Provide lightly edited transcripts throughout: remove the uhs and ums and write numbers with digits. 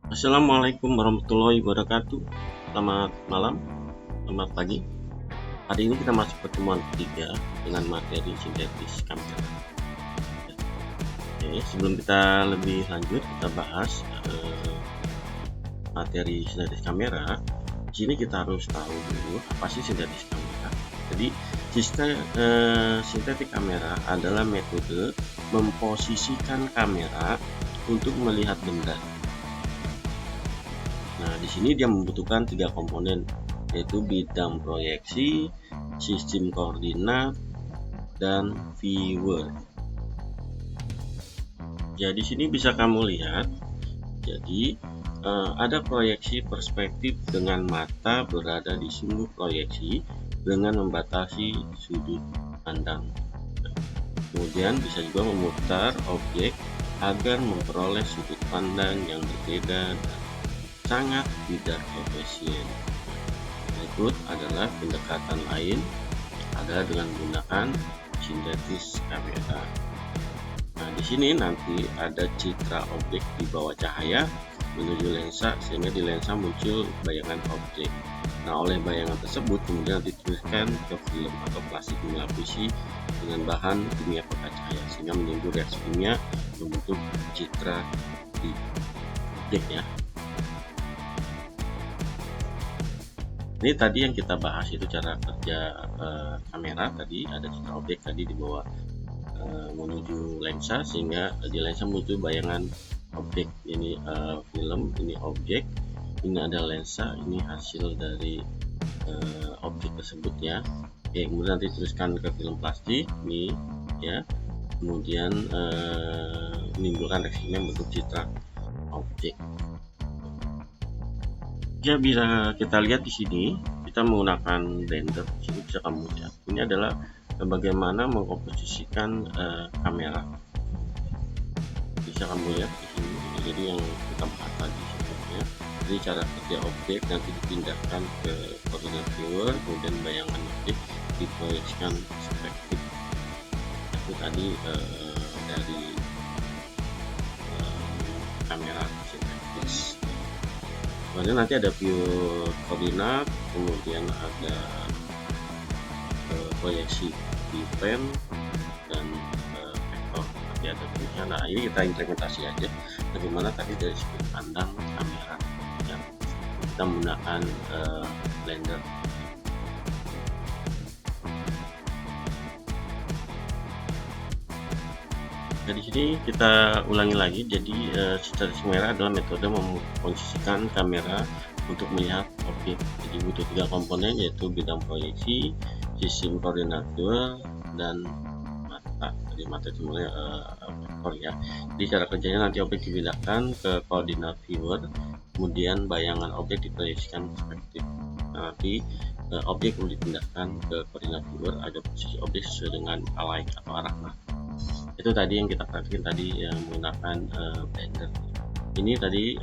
Assalamualaikum warahmatullahi wabarakatuh. Selamat malam, selamat pagi. Hari ini kita masuk pertemuan ketiga dengan materi sintetis kamera. Oke, sebelum kita lebih lanjut, kita bahas materi sintetis kamera. Di sini kita harus tahu dulu apa sih sintetis kamera. Jadi, sintetik kamera adalah metode memposisikan kamera untuk melihat benda. Nah, di sini dia membutuhkan 3 komponen, yaitu bidang proyeksi, sistem koordinat, dan viewer. Ya, di sini bisa kamu lihat. Jadi, ada proyeksi perspektif dengan mata berada di sumbu proyeksi dengan membatasi sudut pandang. Kemudian bisa juga memutar objek agar memperoleh sudut pandang yang berbeda dan sangat tidak efisien. Berikut adalah pendekatan lain adalah dengan menggunakan sintetis kamera. Nah, di sini nanti ada citra objek di bawah cahaya menuju lensa sehingga di lensa muncul bayangan objek. Nah, oleh bayangan tersebut kemudian dituliskan ke film atau plastik melapisi dengan bahan kimia pekat cahaya sehingga menimbul reaksi kimia membentuk citra di objek ya. Ini tadi yang kita bahas itu cara kerja kamera tadi, ada citra objek tadi di bawah menuju lensa sehingga di lensa muncul bayangan objek. Ini film, ini objek, ini ada lensa, ini hasil dari objek tersebut ya. Oke, kemudian nanti teruskan ke film plastik ini ya, kemudian menimbulkan reaksi membentuk citra objek. Ya, bisa kita lihat di sini kita menggunakan blender. Di sini bisa kamu lihat. Ini adalah bagaimana mengkomposisikan kamera. Bisa kamu lihat di sini. Jadi yang kita bahas tadi sebelumnya. Jadi cara kerja objek nanti dipindahkan ke koordinat viewer, kemudian bayangan objek diproyeksikan perspektif. Itu tadi dari kamera sintetis. Kemudian nanti ada view koordinat, kemudian ada proyeksi di plane dan vektor. Nanti ada tulisan. Nah, ini kita implementasi aja bagaimana tadi dari sudut pandang kamera yang kita menggunakan blender. Nah, di sini kita ulangi lagi. Jadi sintetis kamera adalah metode memposisikan kamera untuk melihat objek. Jadi butuh 3 komponen, yaitu bidang proyeksi, sistem koordinat viewer, dan mata. Jadi mata itu mulai vektor ya. Jadi cara kerjanya nanti objek dipindahkan ke koordinat viewer, kemudian bayangan objek diproyeksikan perspektif. Nah, nanti objek perlu dipindahkan ke koordinat viewer agar posisi objek sesuai dengan align atau arah mata. Itu tadi yang kita praktikin tadi yang menggunakan blender. Ini tadi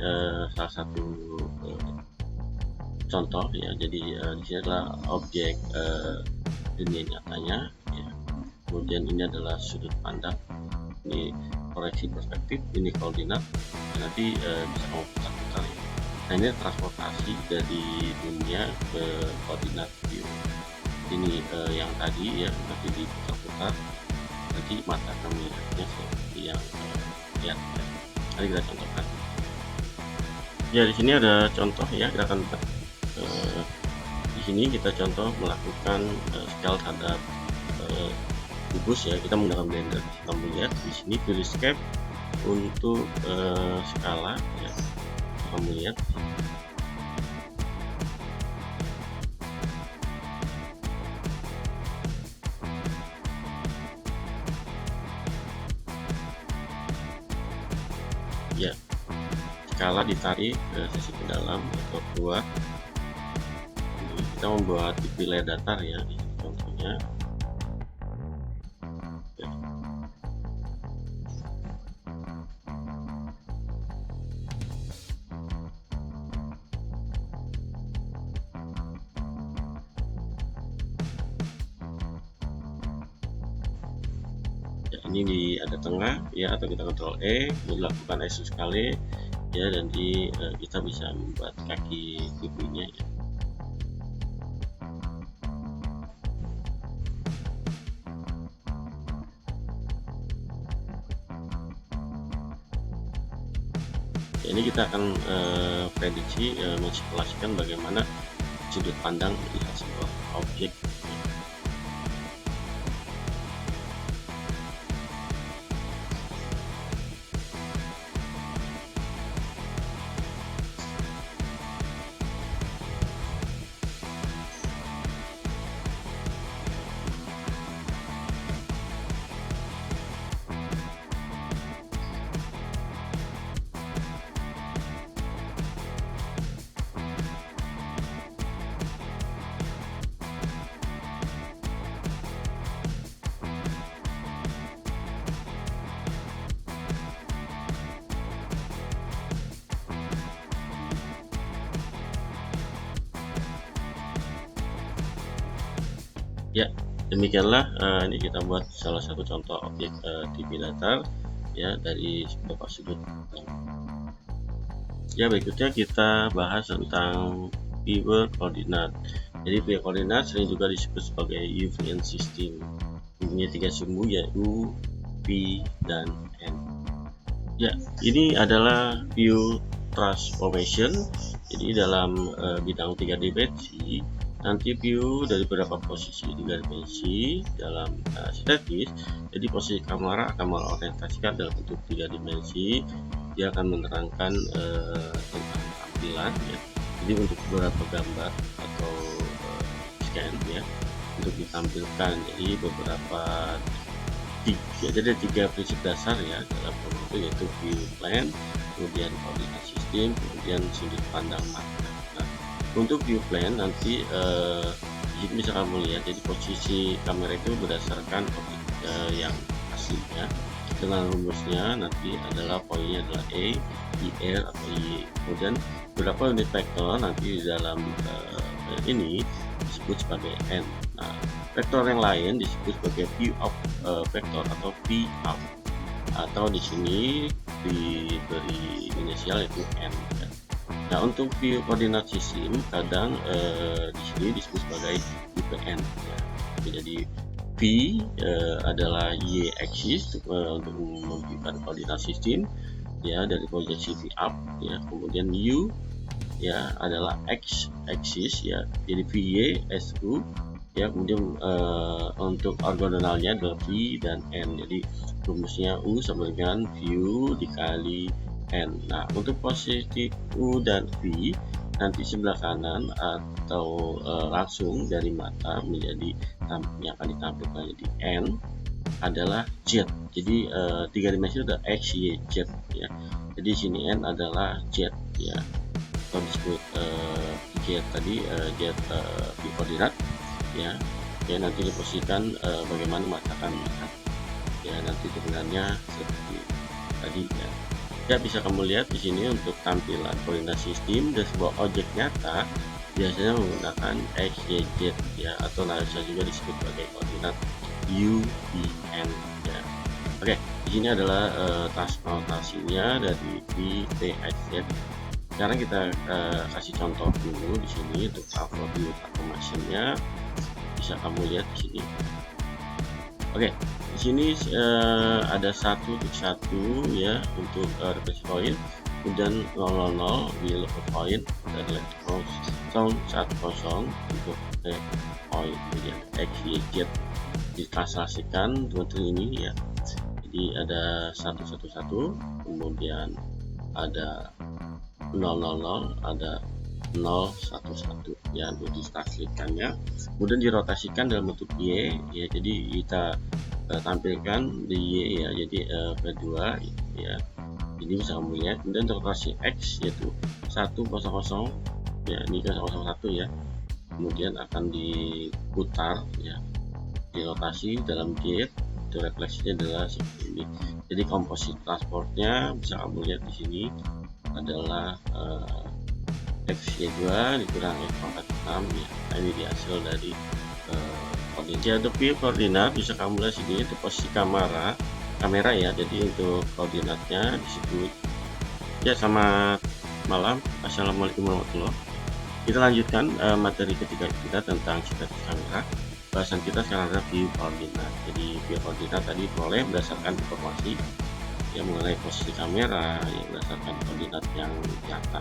salah satu contoh ya. Jadi di sini adalah objek dunia nyatanya ya. Kemudian ini adalah sudut pandang, ini proyeksi perspektif, ini koordinat. Nanti bisa kamu putar-putar ya. Nah, ini transportasi dari dunia ke koordinat view. Ini yang tadi ya, nanti diputar-putar, nanti mata akan melihatnya seperti yang lihat ya. Mari kita contohkan. Ya, di sini ada contoh ya, kita akan di sini kita contoh melakukan scale terhadap kubus ya, kita menggunakan blender. Kita melihat di sini pilih escape untuk skala ya. Kamu lihat ya, skala ditarik ke sisi ke dalam atau keluar. Ini kita membuat dipilih datar ya, contohnya ya. Ya, ini di ada tengah ya, atau kita Ctrl E untuk lakukan iso sekali ya, dan kita bisa membuat kaki pipinya ya. Ini kita akan prediksi mensimulasikan bagaimana sudut pandang melihat sebuah objek. Ya, demikianlah ini kita buat salah satu contoh objek TV datar ya dari beberapa sudut. Ya, berikutnya kita bahas tentang viewer koordinat. Jadi viewer koordinat sering juga disebut sebagai UVN system. Mempunyai 3 sumbu yaitu U, V, dan N. Ya, ini adalah view transformation. Jadi dalam bidang 3 dimensi, nanti view dari beberapa posisi 3 dimensi dalam statis. Jadi posisi kamera akan mengorientasikan dalam bentuk 3 dimensi. Dia akan menerangkan tentang tampilan ya. Jadi untuk beberapa gambar atau scan ya, untuk ditampilkan. Jadi beberapa ada 3 prinsip dasar ya dalam itu, yaitu view plane, kemudian koordinat sistem, kemudian sudut pandang mata. Nah, untuk view plane nanti di sini bisa kamu lihat, jadi posisi kamera itu berdasarkan objek yang aslinya. Dengan rumusnya nanti adalah poinnya adalah E, IR atau Y. Kemudian beberapa unit vektor nanti di dalam ini disebut sebagai N. Nah, vektor yang lain disebut sebagai view of vektor atau V of, atau di sini diberi inisial yaitu N. Ya. Nah, untuk view koordinat sistem kadang di sini disebut sebagai UPN. Ya. Jadi V adalah Y axis untuk menunjukkan koordinat sistem ya dari posisi V up ya. Kemudian U ya adalah X axis ya, jadi VY SU ya. Kemudian untuk ortogonalnya adalah V dan N, jadi rumusnya U sama dengan view dikali N. Nah, untuk posisi U dan V nanti sebelah kanan atau langsung dari mata menjadi yang akan ditampilkan jadi N adalah Z. Jadi 3 dimensi ada X, Y, Z ya. Jadi sini N adalah Z ya, atau disebut Z tadi, Z koordinat ya. Ya, nanti diposisikan bagaimana mata akan melihat ya, nanti turunannya seperti tadi ya. Ya, bisa kamu lihat di sini untuk tampilan koordinat sistem dan sebuah objek nyata biasanya menggunakan X, Y, Z ya, atau bisa juga disebut sebagai koordinat U, V, N ya. Oke, di sini adalah transportasinya dari V, T, X, Z. Sekarang kita kasih contoh dulu di sini untuk view transformation-nya. Bisa kamu lihat di sini. Oke, di sini ada 1 ya untuk reference point, kemudian 000 di local point, dan sound 10 untuk point, kemudian X, Y, Z ditranslasikan teman-teman ini ya. Jadi ada 111, kemudian ada 000, ada 011 ya untuk ditranslasikannya, kemudian dirotasikan dalam bentuk Y ya. Jadi kita tampilkan di Y ya, jadi kedua ya, ini bisa kamu lihat. Kemudian rotasi X yaitu 100 ya, ini kan 001 ya, kemudian akan diputar ya, dirotasi dalam gate, itu refleksinya adalah seperti ini. Jadi komposit transportnya bisa kamu lihat di sini adalah X-Y2 dikurang X46 ya. Nah, ini hasil dari koordinat. Untuk view koordinat bisa kamu lihat sini itu posisi kamera ya. Jadi untuk koordinatnya disebut Ya, selamat malam. Assalamualaikum warahmatullahi wabarakatuh. Kita lanjutkan materi ketiga kita tentang status kamera. Bahasan kita sekarang adalah view koordinat. Jadi view koordinat tadi boleh berdasarkan informasi yang mengenai posisi kamera yang berdasarkan koordinat yang nyata.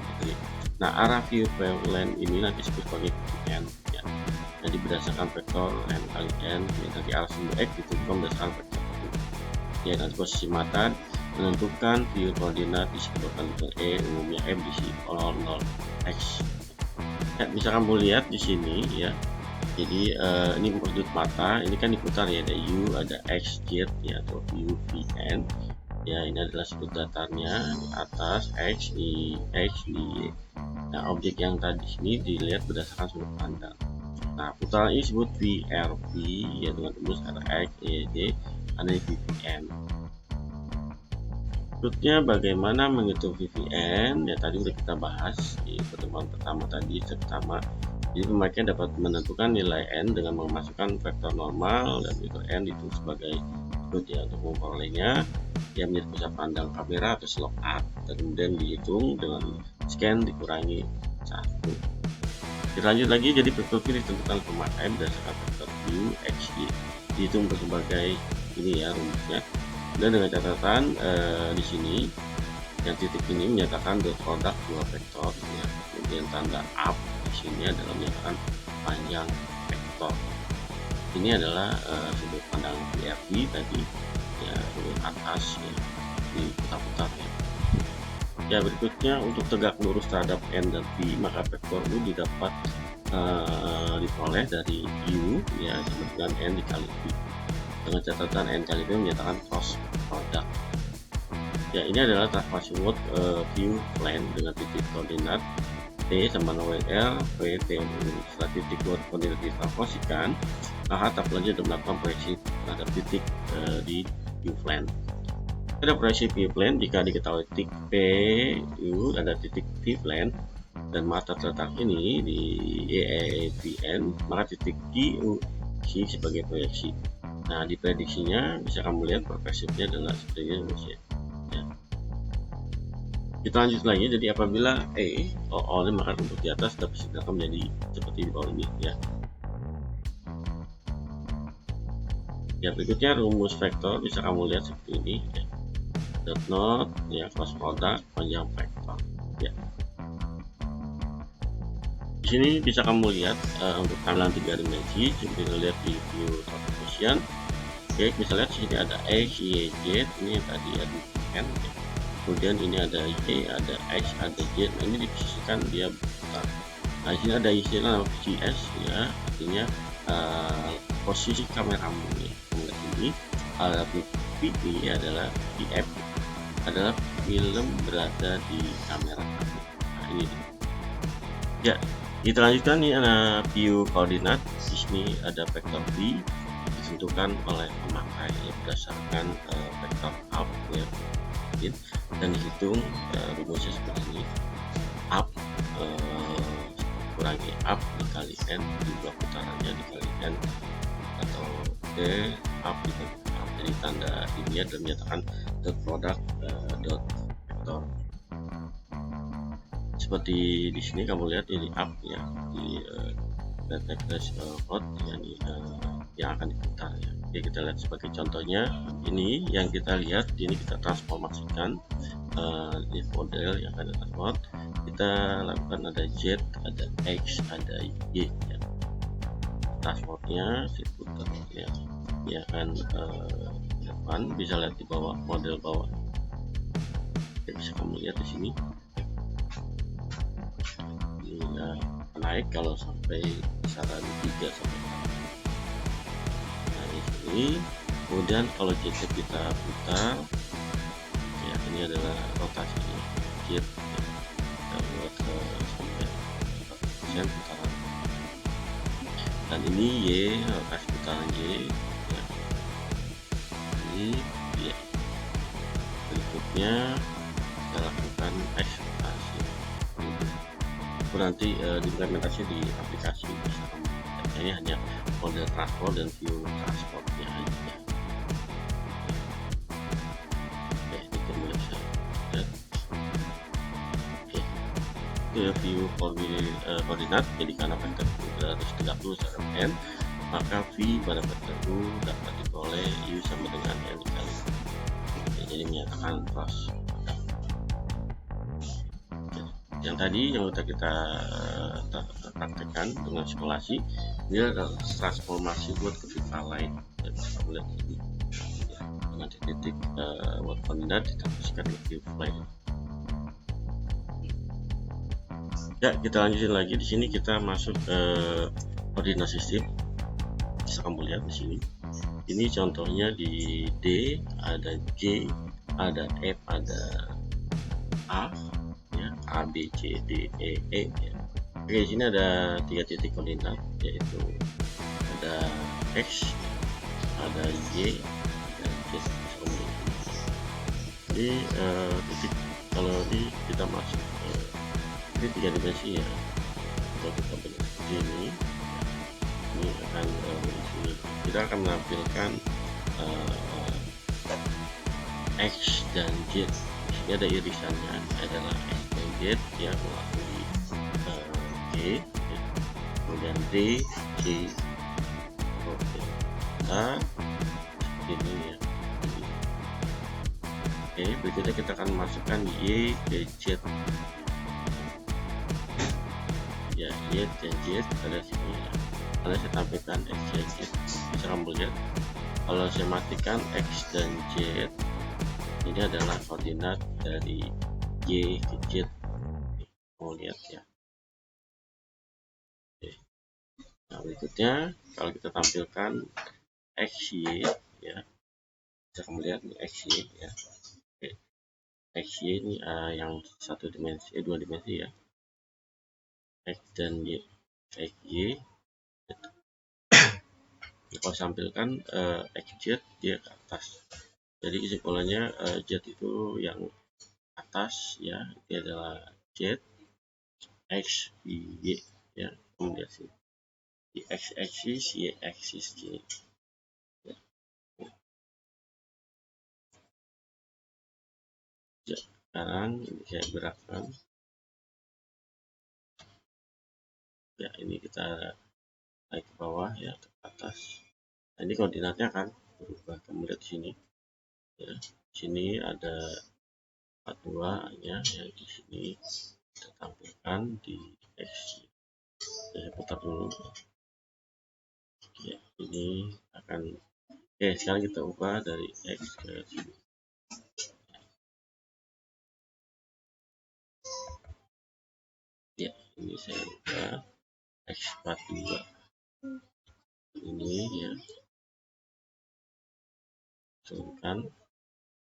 Nah, arah view plane ini nanti disebut sebagai VN. Ya. Jadi berdasarkan vektor n kali n, ya, nanti arah sumber x ditentukan berdasarkan vektor u. Ya, nanti posisi mata menentukan view koordinat disebutkan dengan E, umumnya M di 0, 0 x. Ya, bisa kamu lihat di sini ya. Jadi ini sudut mata, ini kan diputar ya, ada U, ada X, Z ya, atau U, V, N. Ya, ini adalah sudut datarnya di atas X, di X, di. Nah, objek yang tadi sini dilihat berdasarkan sudut pandang. Nah, putaran ini disebut VRP ya, dengan tembus ada X, Y, Z, ada VPN. Berikutnya bagaimana menghitung VPN, ya tadi sudah kita bahas di pertemuan pertama tadi. Pertama, jadi pemakaian dapat menentukan nilai n dengan memasukkan vektor normal dan vektor n itu sebagai berikut ya. Untuk memperolehnya yang menjadi pusat pandang kamera atau slot art, dan kemudian dihitung dengan scan dikurangi 1. Kita lanjut lagi, jadi vektor v ditentukan pemakaian berdasarkan vektor u, x, y, dihitung sebagai ini ya rumusnya. Dan dengan catatan di sini yang titik ini menyatakan dot produk dua vektor ya. Kemudian tanda up di sini adalah menyatakan panjang vektor. Ini adalah sudut pandang VRP tadi ya, sudut atas ya, diputar-putar ya. Ya, berikutnya untuk tegak lurus terhadap n dan v, maka vektor u didapat diperoleh dari u ya sama dengan n dikali v. Dengan catatan n kali v menyatakan cross product. Ya, ini adalah transformation view plane dengan titik koordinat t sama 0 l, v, t, setelah titik koordinat ditransformasikan, maka tab selanjutnya melakukan proyeksi terhadap titik di view plane. Ada proyeksi view plane jika diketahui titik p, u, ada titik v plane dan mata terletak ini di EVN, maka titik Q, U, C sebagai proyeksi. Nah, di prediksinya bisa kamu lihat progresifnya adalah seperti ini ya. Kita lanjut lagi, jadi apabila E O maka untuk di atas dapat segera menjadi seperti di bawah ini ya. Ya, berikutnya rumus vektor bisa kamu lihat seperti ini ya. Dot not ya, cross product panjang vektor ya. Di sini bisa kamu lihat untuk tampilan 3 dimensi, coba kita lihat di view transformation. Oke, bisa lihat sini ada X, Y, Z, ini tadi ada N ya. Kemudian ini ada Y, ada X, ada Z. Nah, ini diposisikan dia berputar. Nah, di sini ada istilah CS ya, artinya posisi kameramu ya. Kemudian ini PP adalah PF, adalah film berada di kamera kamu. Nah, ini ya. Kita lanjutkan, ini ada view koordinat. Di sini ada vektor V ditentukan oleh pemakai ya, berdasarkan vektor up ya, dan dihitung rumusnya seperti ini. Up kurangi up dikali n, jumlah putarannya dikali n, atau d up dikali up. Jadi tanda ini dan menyatakan dot product dot vektor. Seperti di sini kamu lihat ini up ya, di detection code yang akan diputar ya. Oke, kita lihat sebagai contohnya ini yang kita lihat, ini kita transformasikan di model yang akan transform. Kita lakukan ada Z, ada X, ada Y ya. Transportnya diputar ya, dia akan depan, bisa lihat di bawah, model bawah. Oke, bisa kamu lihat di sini. Naik kalau sampai kisaran 3 sampai 4. Nah, di sini kemudian kalau JT kita putar ya, ini adalah rotasinya JT ya. Kita buat sampai 4% putaran, dan ini Y, rotasi putaran Y ya. Ini ya. Berikutnya kita lakukan X rotasi. Nanti diimplementasi di aplikasi bisa kamu. Ini hanya model transport dan view transportnya aja. Oke, itu bisa lihat. ke view koordinat. Jadi karena vektor U 330 secara n, maka V pada vektor U dapat diperoleh U sama dengan N dikali. Jadi menyatakan cross. Yang tadi yang kita praktekkan dengan simulasi, ini adalah transformasi buat ke V lain. Dan kita melihat ini ya, dengan titik buat koordinat ditranslasikan ke V lain. Ya, kita lanjutin lagi. Di sini kita masuk ke koordinat sistem. Bisa kamu lihat di sini. Ini contohnya di D, ada J, ada F, ada A, ya, A, B, C, D, E, E. Ya. Oke, di sini ada 3 titik koordinat, yaitu ada X, ada Y, dan Z. Jadi titik kalau di kita masuk ini 3 dimensi ya. Kalau kita bentuk ini akan kita akan menampilkan X dan Z. Ini ada irisannya adalah X dan Z yang melalui G, ya. Kemudian D, C, A, ini ya. Oke, berikutnya kita akan masukkan Y ke Z. Ya, Y dan Z ada sini ya. Karena saya tampilkan X dan Z, bisa kamu lihat. Kalau saya matikan X dan Z, ini adalah koordinat dari Y ke Z. Mau lihat ya. Oke. Nah, berikutnya kalau kita tampilkan XY ya, bisa kamu lihat nih XY ya. Oke. XY ini yang satu dimensi, dua dimensi ya. X dan Y, XY. Kalau tampilkan XZ dia ke atas. Jadi kesimpulannya Z itu yang atas ya, ini adalah Z, X, Y ya. Kemudian sini di X axis, Y axis sini ya. Ya, sekarang ini saya gerakkan ya, ini kita naik ke bawah ya, ke atas. Nah, ini koordinatnya kan berubah. Kamu lihat sini ya, sini ada 42 ya, yang di sini kita tampilkan di X. Saya putar dulu ya, ini akan sekarang kita ubah dari X ke sini ya. Ini saya ubah X42 ini ya, turunkan